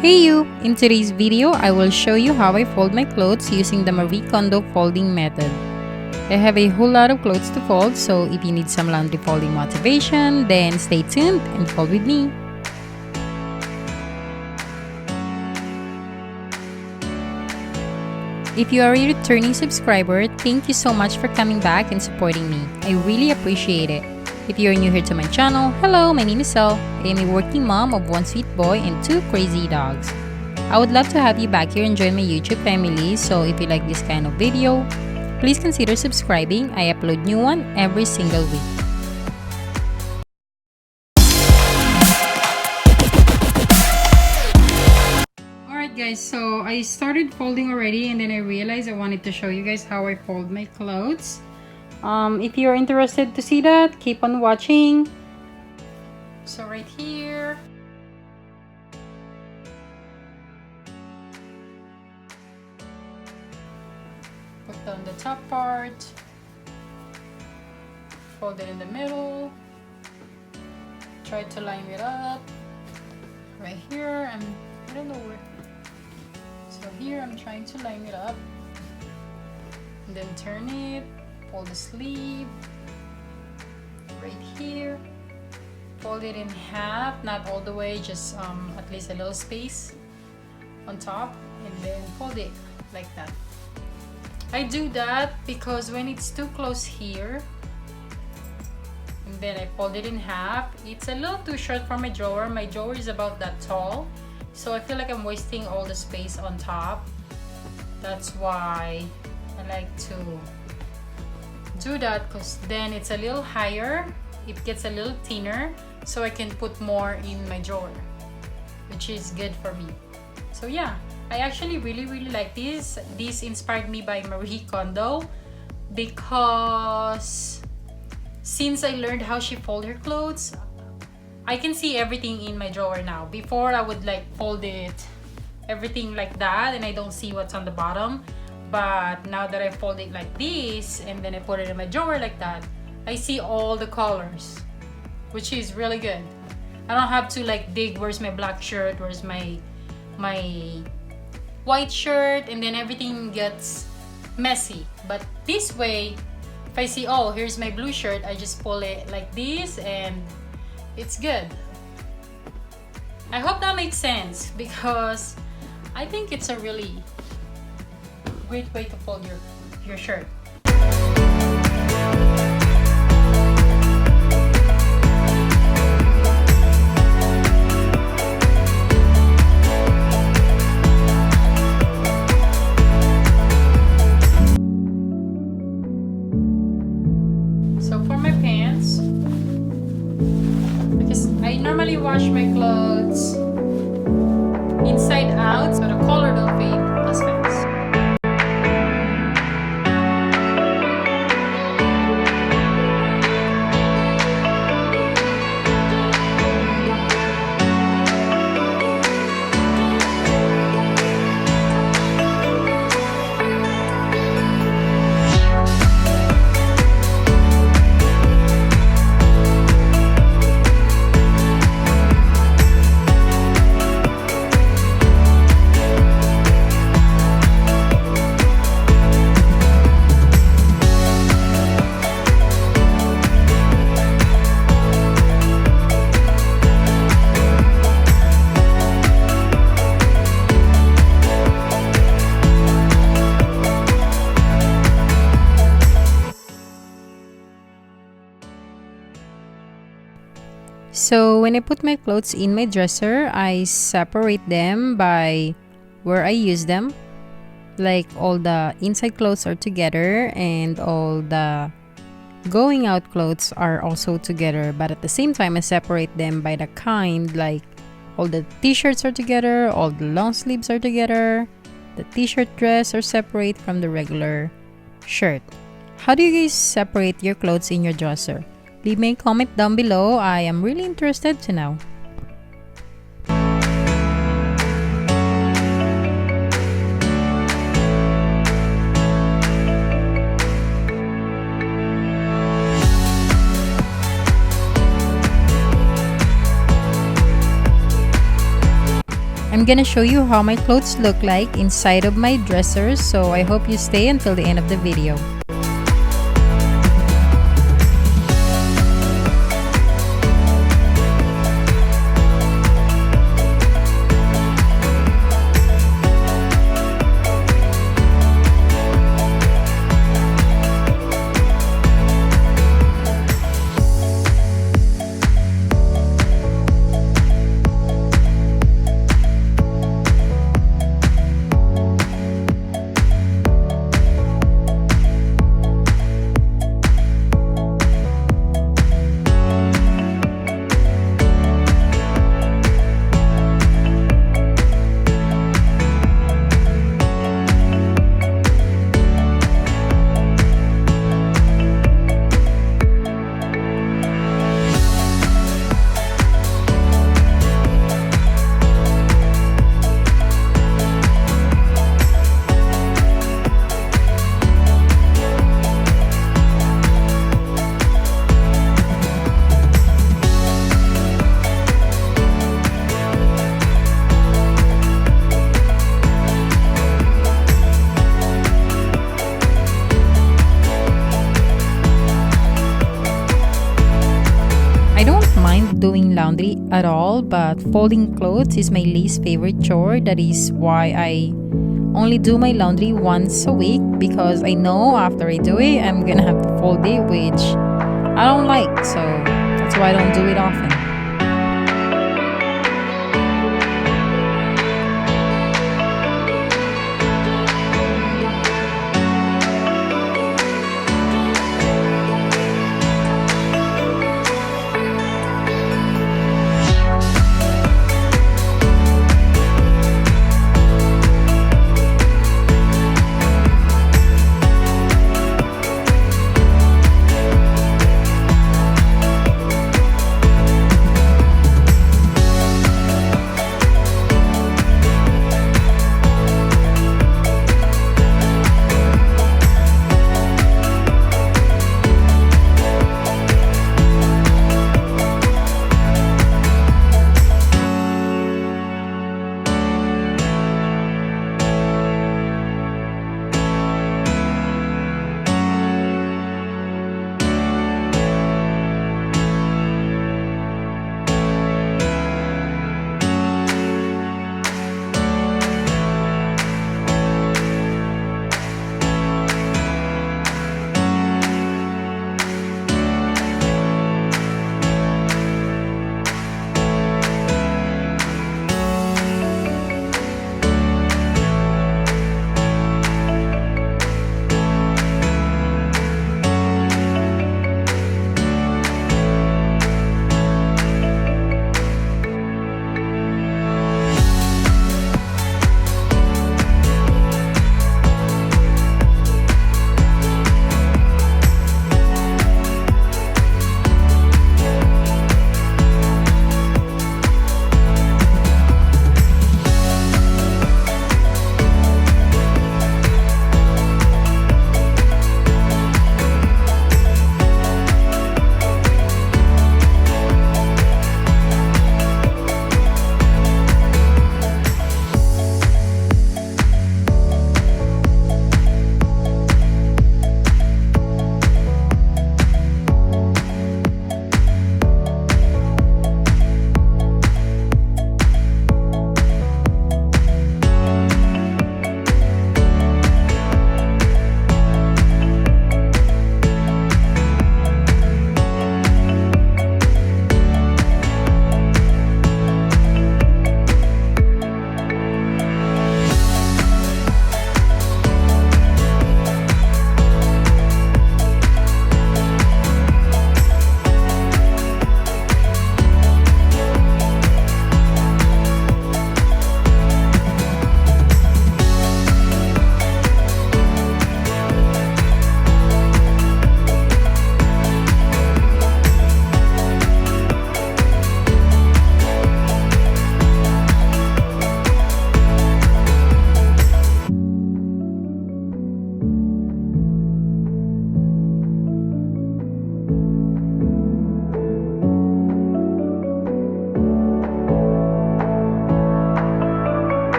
Hey you! In today's video, I will show you how I fold my clothes using the mariekondo folding method. I have a whole lot of clothes to fold, so if you need some laundry folding motivation, then stay tuned and fold with me. If you are a returning subscriber, thank you so much for coming back and supporting me. I really appreciate it. If you're new here to my channel, hello, my name is Selle. I am a working mom of one sweet boy and two crazy dogs. I would love to have you back here and join my YouTube family, so if you like this kind of video, please consider subscribing. I upload new one every single week. Alright guys, so I started folding already and then I realized I wanted to show you guys how I fold my clothes. If you're interested to see that, keep on watching. So right here, put down the top part, fold it in the middle, try to line it up. Right here, I don't know where. So here I'm trying to line it up, and then turn it. Fold the sleeve right here, fold it in half, not all the way, just at least a little space on top, and then fold it like that. I do that because when it's too close here and then I fold it in half, it's a little too short for my drawer. My drawer is about that tall, so I feel like I'm wasting all the space on top. That's why I like to do that, because then it's a little higher, it gets a little thinner, so I can put more in my drawer, which is good for me. So yeah, I actually really like this. This inspired me by Marie Kondo, because since I learned how she folds her clothes, I can see everything in my drawer now. Before I would like fold it everything like that and I don't see what's on the bottom. But now that I fold it like this and then I put it in my drawer like that, I see all the colors, which is really good. I don't have to like dig, where's my black shirt, where's my white shirt, and then everything gets messy. But this way, if I see, oh, here's my blue shirt, I just pull it like this and it's good. I hope that makes sense, because I think it's a really great way to fold your shirt. So for my pants, because I normally wash my clothes inside out so the color don't fade as fast. So when I put my clothes in my dresser, I separate them by where I use them. Like all the inside clothes are together and all the going out clothes are also together. But at the same time, I separate them by the kind, like all the t-shirts are together, all the long sleeves are together. The t-shirt dress are separate from the regular shirt. How do you guys separate your clothes in your dresser? Leave me a comment down below. I am really interested to know. I'm gonna show you how my clothes look like inside of my dresser, so I hope you stay until the end of the video. Doing laundry at all, but folding clothes is my least favorite chore. That is why I only do my laundry once a week, because I know after I do it I'm gonna have to fold it, which I don't like, so that's why I don't do it often.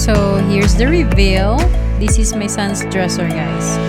So here's the reveal. This is my son's dresser, guys.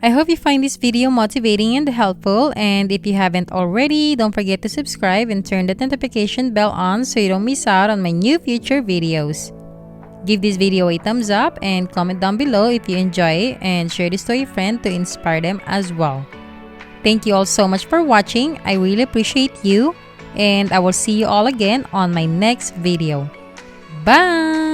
I hope you find this video motivating and helpful, and if you haven't already, don't forget to subscribe and turn the notification bell on so you don't miss out on my new future videos. Give this video a thumbs up and comment down below if you enjoy it, and share this to your friend to inspire them as well. Thank you all so much for watching. I really appreciate you, and I will see you all again on my next video. Bye!